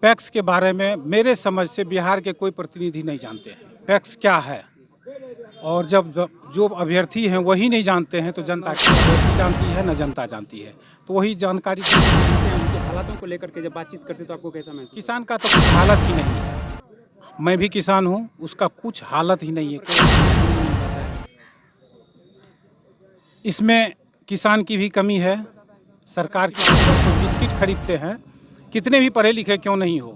PACS के बारे में मेरे समझ से बिहार के कोई प्रतिनिधि नहीं जानते हैं पैक्स क्या है। और जब जो अभ्यर्थी हैं वही नहीं जानते हैं तो जनता जानती है, न जनता जानती है। तो वही जानकारी उनके हालातों को लेकर के जब बातचीत करते तो आपको कैसा महसूस? किसान का तो कुछ हालत ही नहीं है। मैं भी किसान हूँ, उसका कुछ हालत ही नहीं है। इसमें किसान की भी कमी है। सरकार की बिस्किट खरीदते हैं, कितने भी पढ़े लिखे क्यों नहीं हो,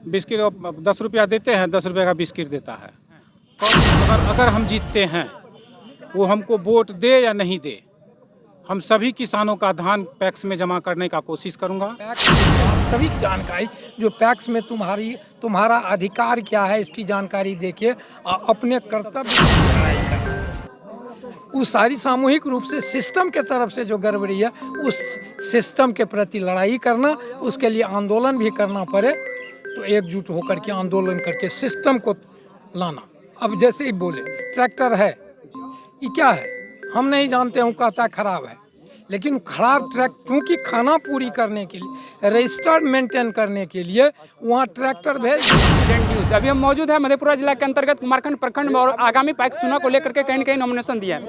बिस्किट 10 रुपया देते हैं, 10 रुपये का बिस्किट देता है। अगर हम जीतते हैं, वो हमको वोट दे या नहीं दे, हम सभी किसानों का धान पैक्स में जमा करने का कोशिश करूंगा। वास्तविक जानकारी जो पैक्स में तुम्हारा अधिकार क्या है इसकी जानकारी देके अपने कर्तव्य उस सारी सामूहिक रूप से सिस्टम के तरफ से जो गड़बड़ी है उस सिस्टम के प्रति लड़ाई करना, उसके लिए आंदोलन भी करना पड़े तो एकजुट होकर के आंदोलन करके सिस्टम को लाना। अब जैसे ही बोले ट्रैक्टर है, ये क्या है हम नहीं जानते हूँ, कहता खराब है, लेकिन खराब ट्रैक क्योंकि खाना पूरी करने के लिए रजिस्टर्ड मेंटेन करने के लिए वहाँ ट्रैक्टर भेज। अभी हम मौजूद है मधेपुरा जिला के अंतर्गत कुमारखंड प्रखंड में और आगामी पैक्स चुनाव को लेकर के कहीं न कहीं नॉमिनेशन दिया है।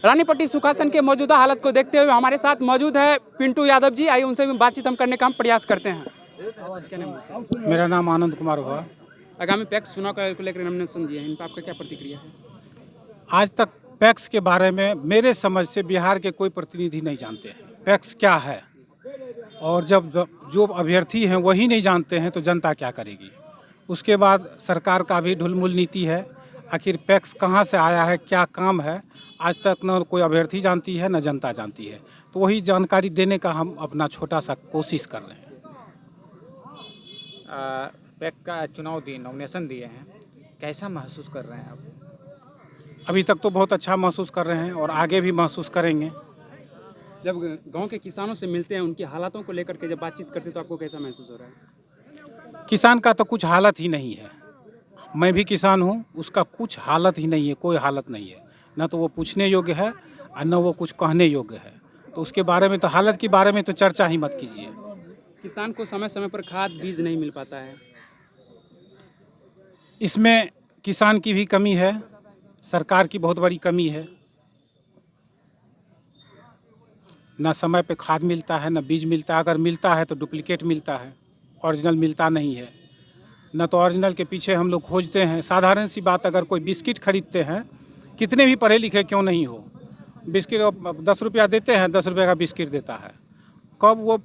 रानीपट्टी सुखासन के मौजूदा हालत को देखते हुए हमारे साथ मौजूद है पिंटू यादव जी। आइए उनसे भी बातचीत हम करने का हम प्रयास करते हैं। क्या नाम है? मेरा नाम आनंद कुमार हुआ। आगामी पैक्स चुनाव को लेकर नॉमिनेशन दिए हैं, इन पर आपका क्या प्रतिक्रिया है? आज तक पैक्स के बारे में मेरे समझ से बिहार के कोई प्रतिनिधि नहीं जानते हैं पैक्स क्या है। और जब जो अभ्यर्थी हैं वही नहीं जानते हैं तो जनता क्या करेगी। उसके बाद सरकार का भी ढुलमुल नीति है। आखिर पैक्स कहाँ से आया है, क्या काम है, आज तक न कोई अभ्यर्थी जानती है न जनता जानती है। तो वही जानकारी देने का हम अपना छोटा सा कोशिश कर रहे हैं। पैक्स का चुनाव दिए, नॉमिनेशन दिए हैं, कैसा महसूस कर रहे हैं आप? अभी तक तो बहुत अच्छा महसूस कर रहे हैं और आगे भी महसूस करेंगे। जब गांव के किसानों से मिलते हैं, उनकी हालातों को लेकर के जब बातचीत करते हैं तो आपको कैसा महसूस हो रहा है? किसान का तो कुछ हालत ही नहीं है। मैं भी किसान हूँ, उसका कुछ हालत ही नहीं है, कोई हालत नहीं है। न तो वो पूछने योग्य है और न वो कुछ कहने योग्य है। तो उसके बारे में तो हालत के बारे में तो चर्चा ही मत कीजिए। किसान को समय समय पर खाद बीज नहीं मिल पाता है। इसमें किसान की भी कमी है, सरकार की बहुत बड़ी कमी है। न समय पे खाद मिलता है, न बीज मिलता है। अगर मिलता है तो डुप्लीकेट मिलता है, ओरिजिनल मिलता नहीं है। न तो ओरिजिनल के पीछे हम लोग खोजते हैं। साधारण सी बात, अगर कोई बिस्किट खरीदते हैं, कितने भी पढ़े लिखे क्यों नहीं हो, बिस्किट 10 रुपया देते हैं, 10 रुपये का बिस्किट देता है। कब वो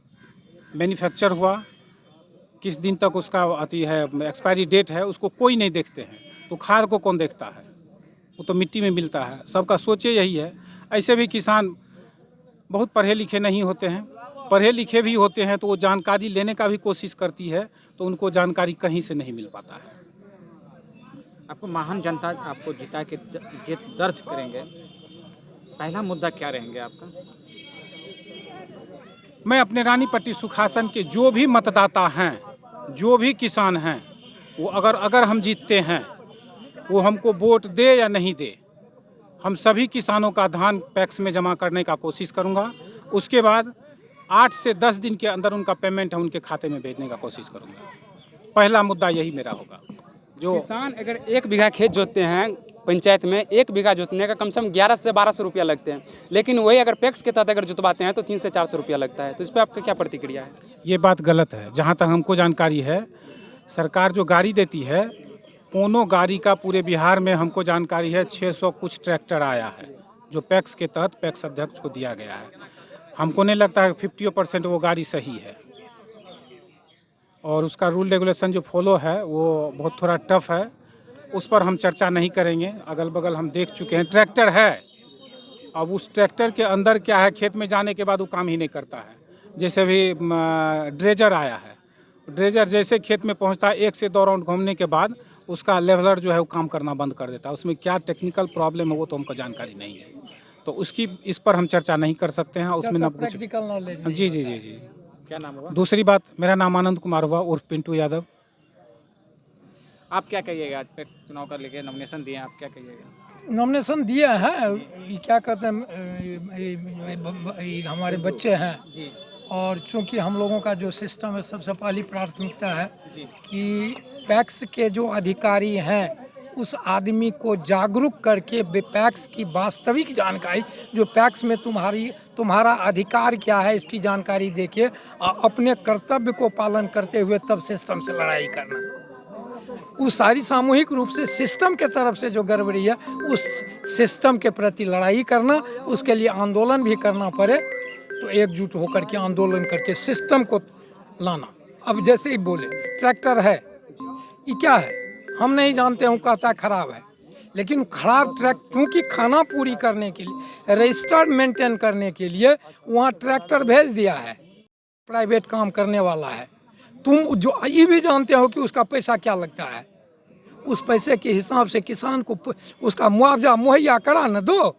मैन्युफैक्चर हुआ, किस दिन तक उसका आती है एक्सपायरी डेट है, उसको कोई नहीं देखते हैं। तो खाद को कौन देखता है? वो तो मिट्टी में मिलता है। सबका सोचे यही है। ऐसे भी किसान बहुत पढ़े लिखे नहीं होते हैं, पढ़े लिखे भी होते हैं तो वो जानकारी लेने का भी कोशिश करती है तो उनको जानकारी कहीं से नहीं मिल पाता है। आपको महान जनता आपको जिता के जीत दर्ज करेंगे, पहला मुद्दा क्या रहेंगे आपका? मैं अपने रानीपट्टी सुखासन के जो भी मतदाता हैं, जो भी किसान हैं, वो अगर हम जीतते हैं, वो हमको वोट दे या नहीं दे, हम सभी किसानों का धान पैक्स में जमा करने का कोशिश करूंगा। उसके बाद 8 से 10 दिन के अंदर उनका पेमेंट है उनके खाते में भेजने का कोशिश करूंगा। पहला मुद्दा यही मेरा होगा। जो किसान अगर 1 बीघा खेत जोतते हैं पंचायत में, 1 बीघा जोतने का कम से कम 1100 से 1200 रुपया लगते हैं, लेकिन वही अगर पैक्स के तहत अगर जुतवाते हैं तो 300 से 400 रुपया लगता है। तो इस पर आपका क्या प्रतिक्रिया है? ये बात गलत है। जहाँ तक हमको जानकारी है, सरकार जो गाड़ी देती है, कोनो गाड़ी का पूरे बिहार में हमको जानकारी है 600 कुछ ट्रैक्टर आया है जो पैक्स के तहत पैक्स अध्यक्ष को दिया गया है। हमको नहीं लगता है 50% वो गाड़ी सही है। और उसका रूल रेगुलेशन जो फॉलो है वो बहुत थोड़ा टफ है, उस पर हम चर्चा नहीं करेंगे। अगल बगल हम देख चुके हैं, ट्रैक्टर है, अब उस ट्रैक्टर के अंदर क्या है, खेत में जाने के बाद वो काम ही नहीं करता है। जैसे भी ड्रेजर आया है, ड्रेजर जैसे खेत में पहुंचता है, 1 से 2 राउंड घूमने के बाद उसका लेवलर जो है वो काम करना बंद कर देता है। उसमें क्या टेक्निकल प्रॉब्लम है वो तो हमको जानकारी नहीं है, तो उसकी इस पर हम चर्चा नहीं कर सकते हैं। उसमें ना कुछ प्रैक्टिकल नॉलेज। जी जी जी जी। क्या नाम होगा? दूसरी बात, मेरा नाम आनंद कुमार हुआ उर्फ पिंटू यादव। आप क्या कहिएगा? आज पैक्स चुनाव का लेके नॉमिनेशन दिए हैं, आप क्या कहिएगा? नॉमिनेशन दिए हैं, ये क्या कहते हैं, ये हमारे बच्चे हैं जी, और चूंकि हम लोगों का जो सिस्टम है सबसे पहली प्राथमिकता है जी। कि पैक्स के जो अधिकारी हैं उस आदमी को जागरूक करके पैक्स की वास्तविक जानकारी, जो पैक्स में तुम्हारा अधिकार क्या है इसकी जानकारी देके अपने कर्तव्य को पालन करते हुए तब सिस्टम से लड़ाई करना। उस सारी सामूहिक रूप से सिस्टम के तरफ से जो गड़बड़ी है उस सिस्टम के प्रति लड़ाई करना, उसके लिए आंदोलन भी करना पड़े तो एकजुट होकर के आंदोलन करके सिस्टम को लाना। अब जैसे ही बोले ट्रैक्टर है, ये क्या है हम नहीं जानते हूँ, कहता है खराब है, लेकिन खराब ट्रैक्टर क्योंकि खाना पूरी करने के लिए रजिस्टर्ड मेंटेन करने के लिए वहाँ ट्रैक्टर भेज दिया है, प्राइवेट काम करने वाला है। तुम जो ये भी जानते हो कि उसका पैसा क्या लगता है, उस पैसे के हिसाब से किसान को उसका मुआवजा मुहैया करा न दो।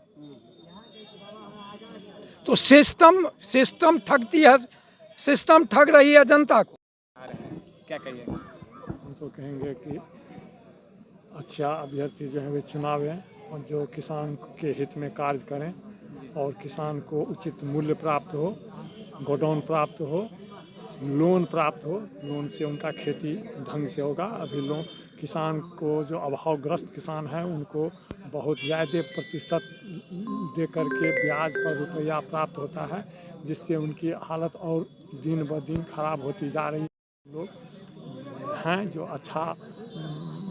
तो सिस्टम ठगती है, सिस्टम ठग रही है जनता को। क्या कहिएगा? हम तो कहेंगे कि अच्छा अभ्यर्थी जो है वे चुनाव है और जो किसान के हित में कार्य करें और किसान को उचित मूल्य प्राप्त हो, गोडाउन प्राप्त हो, लोन प्राप्त हो, लोन से उनका खेती ढंग से होगा। अभी लोन किसान को जो अभावग्रस्त किसान है उनको बहुत ज़्यादा प्रतिशत दे करके ब्याज पर रुपया प्राप्त होता है, जिससे उनकी हालत और दिन ब दिन खराब होती जा रही है। लोग हैं जो अच्छा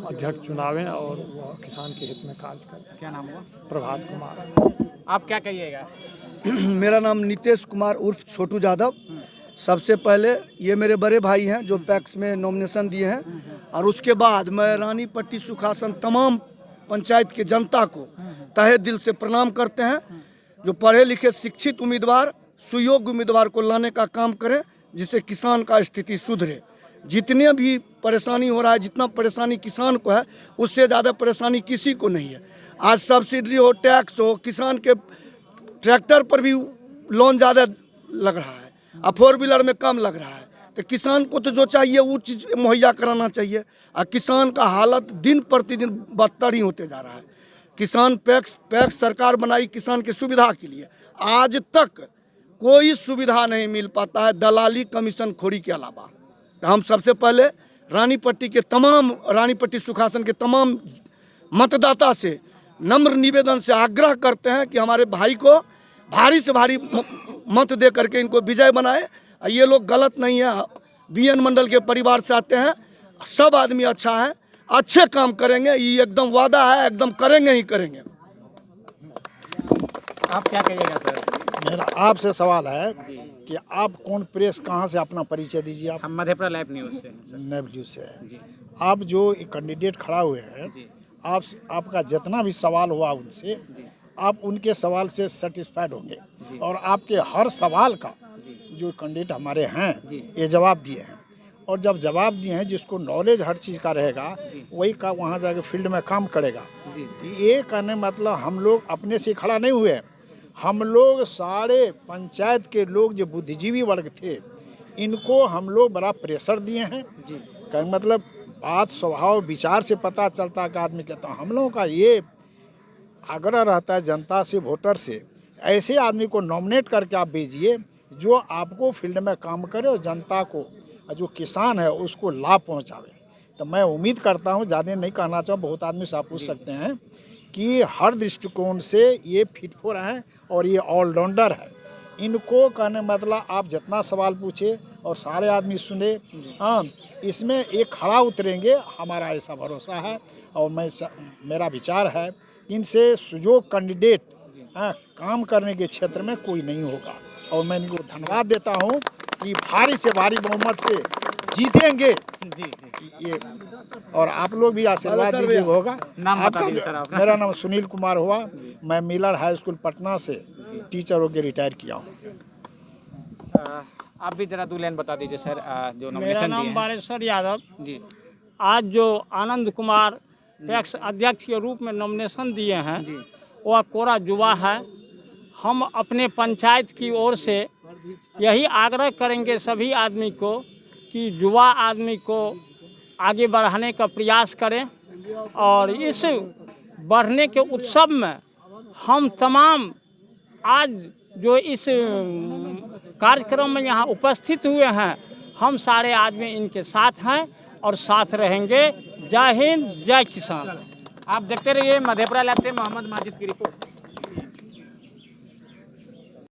अध्यक्ष चुनावें और वह किसान के हित में कार्य करें। क्या नाम हुआ? प्रभात कुमार। आप क्या कहिएगा? मेरा नाम नीतीश कुमार उर्फ छोटू यादव। सबसे पहले ये मेरे बड़े भाई हैं जो पैक्स में नॉमिनेशन दिए हैं, और उसके बाद मैं रानी पट्टी सुखासन तमाम पंचायत की जनता को तहे दिल से प्रणाम करते हैं। जो पढ़े लिखे शिक्षित उम्मीदवार सुयोग्य उम्मीदवार को लाने का काम करें, जिससे किसान का स्थिति सुधरे। जितने भी परेशानी हो रहा है, जितना परेशानी किसान को है उससे ज़्यादा परेशानी किसी को नहीं है। आज सब्सिडी हो, टैक्स हो, किसान के ट्रैक्टर पर भी लोन ज़्यादा लग रहा है और 4 व्हीलर में कम लग रहा है। तो किसान को तो जो चाहिए वो चीज़ मुहैया कराना चाहिए, और किसान का हालत दिन प्रतिदिन बदतर ही होते जा रहा है। किसान पैक्स सरकार बनाई किसान की सुविधा के लिए, आज तक कोई सुविधा नहीं मिल पाता है दलाली कमीशन खोरी के अलावा। तो हम सबसे पहले रानी पट्टी सुखासन के तमाम मतदाता से नम्र निवेदन से आग्रह करते हैं कि हमारे भाई को भारी से भारी मत दे करके इनको विजय बनाए। ये लोग गलत नहीं है, बीएन मंडल के परिवार से आते हैं, सब आदमी अच्छा है, अच्छे काम करेंगे, ये एकदम वादा है, एकदम करेंगे ही करेंगे। आप क्या कहिएगा सर? मेरा आपसे सवाल है कि आप कौन प्रेस, कहाँ से अपना परिचय दीजिए। आप? हम मधेपुरा लाइव न्यूज़ से हैं सर। नेब न्यूज़ से है जी। आप जो कैंडिडेट खड़ा हुए हैं, जी। आपका जितना भी सवाल हुआ उनसे, आप उनके सवाल से सेटिस्फाइड होंगे और आपके हर सवाल का जो कैंडिडेट हमारे हैं ये जवाब दिए हैं। और जब जवाब दिए हैं, जिसको नॉलेज हर चीज़ का रहेगा वही का वहाँ जाके फील्ड में काम करेगा। ये कहने मतलब हम लोग अपने से खड़ा नहीं हुए, हम लोग सारे पंचायत के लोग जो बुद्धिजीवी वर्ग थे इनको हम लोग बड़ा प्रेशर दिए हैं। कहने मतलब बात स्वभाव विचार से पता चलता है कि आदमी कहता है। हम लोगों का ये आग्रह रहता है जनता से, वोटर से, ऐसे आदमी को नॉमिनेट करके आप भेजिए जो आपको फील्ड में काम करे और जनता को, जो किसान है उसको लाभ पहुंचावे। तो मैं उम्मीद करता हूं, ज़्यादा नहीं कहना चाहूँ, बहुत आदमी से आप पूछ सकते हैं कि हर दृष्टिकोण से ये फिट फॉर हैं और ये ऑलराउंडर है। इनको कहने मतलब आप जितना सवाल पूछे और सारे आदमी सुने, हाँ इसमें एक खड़ा उतरेंगे, हमारा ऐसा भरोसा है। और मेरा विचार है इनसे सुजोग कैंडिडेट काम करने के क्षेत्र में कोई नहीं होगा। और मैं इनको धन्यवाद देता हूँ कि भारी से भारी बहुमत से जीतेंगे ये। और आप लोग भी आशीर्वाद दीजिएगा, होगा। नाम बता दीजिए सर आपका। मेरा नाम सुनील कुमार हुआ, मैं मिलर हाई स्कूल पटना से टीचर होकर रिटायर किया हूँ। आप भी जरा 2 लाइन बता दीजिए सर, जो मेरा नॉमिनेशन नाम दिए हैं। बालेश्वर यादव। जी। आज जो आनंद कुमार पैक्स अध्यक्ष के रूप में नॉमिनेशन दिए हैं वह कोरा युवा है। हम अपने पंचायत की ओर से यही आग्रह करेंगे सभी आदमी को कि युवा आदमी को आगे बढ़ाने का प्रयास करें, और इस बढ़ने के उत्सव में हम तमाम आज जो इस कार्यक्रम में यहाँ उपस्थित हुए हैं, हम सारे आदमी इनके साथ हैं और साथ रहेंगे। जय हिंद, जय किसान। आप देखते रहिए मधेपुरा लैब से मोहम्मद माजिद की रिपोर्ट।